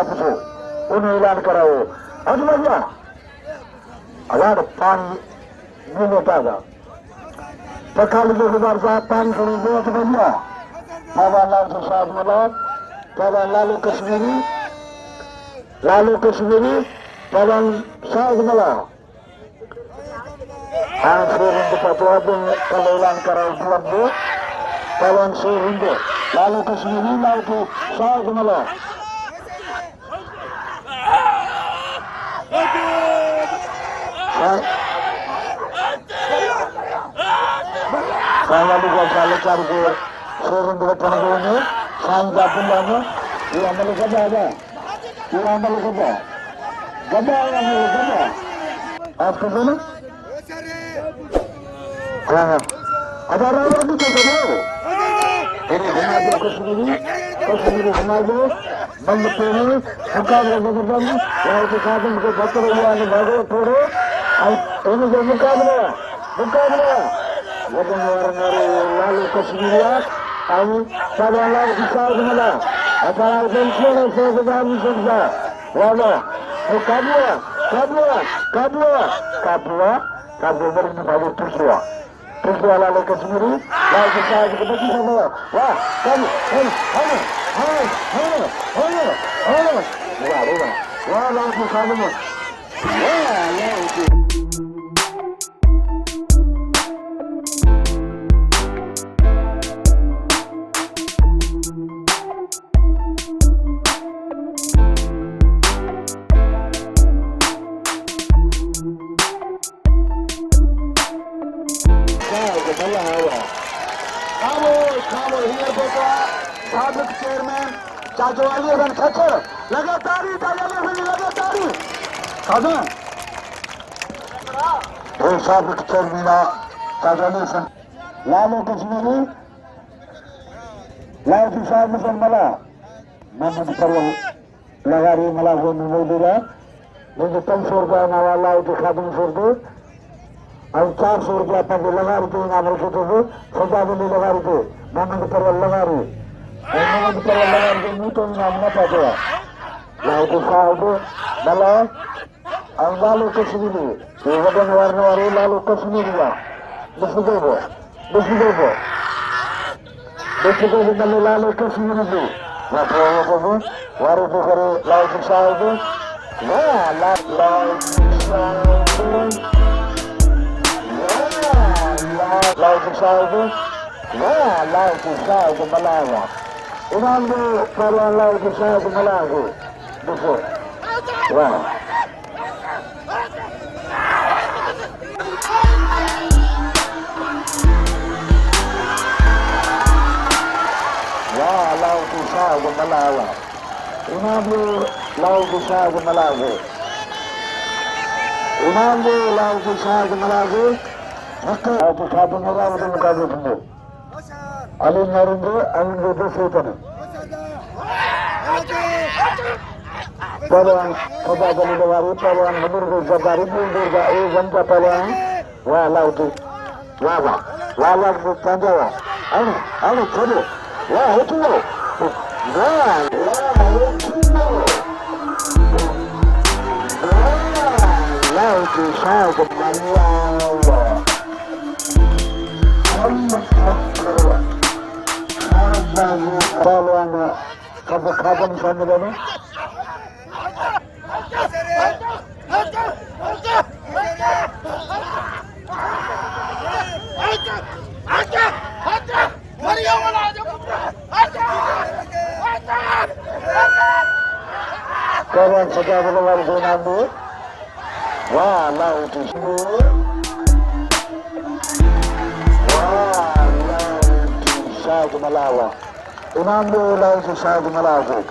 पूछो, उन्हें ऐलान कराओ। आज भैया अगर पानी नहीं लेता था पखाली के गुजार साहब पानी खड़ी दो तो भैया बाबा लाल प्रसाद मलाब, बाबा लालू कश्मीरी, बाबा साहब मलाब हाँ सूर्य पतवा कल ऐलान कराओ उपलब्ध पवन सूर्य लालू कश्मीरी लालू साहब मलाब Saya juga selalu cari turun ke depan ini, saya nggak punya ini, dia ambil kerja aja, dia ambil kerja yang ambil kerja, apa ini? Ada orang itu kerja ini hanya Kashmiri hanya Bangladesh, Afghan Afghanistan, yang itu kadang ke betul yang baru thoro, ini jadi mukabla. Wajah orang lalu Kashmiriat, kami pada lalu kisah mana? Apa bensin sesuatu sesuatu. Wala, kabua beri baru Tujuh lalu Kashmiri, lalu kisah kita semua. Wah, kamu, wah, lalu kisah mana? Wah, lalu. साबिक chairman चाचवाली run खच्चर लगातार साबिक chairman चाचवाली सन लालू कश्मीरी लालू साहब मुसलमाना मोहम्मद परवल लगा रही मला वो मोदीला मुझे 300 रुपया नवा लाओ के खाते में छोड़ दो और 400 रुपया अपने लगा रही थी नाम रखे थे सजा भी नहीं लगा रही थी मोहम्मद परवल लगा रही मोहम्मद परवल लगा रही नहीं तो नाम न पाते लाओ साहब मला और लालू कश्मीरी ये वजन वाले लालू कश्मीरी ला देखो मल्ले लालू कश्मीरी जो वारे तो करे लालू साहब लालू साहब malaga inando para lalu sahabu malaga देखो वाह lalu sahabu malaga inando lalu sahabu malaga maka aku sahabu malaga itu mukabe dulu Ali Narendra Anggo Sultan. Pahlawan Kota Jalilawari, pahlawan Menurga Zabari, Menurga Wanda pahlawan, wah lautu, wah Panjawa. Anu, kodo, wah itu lo, lautu saya kemana? Pahlawan kabupaten sana mana? Kawan saja belum dinambu. Wah, laut itu. Wah, laut Sahabu Malawa. Inambu laut Sahabu Malawa.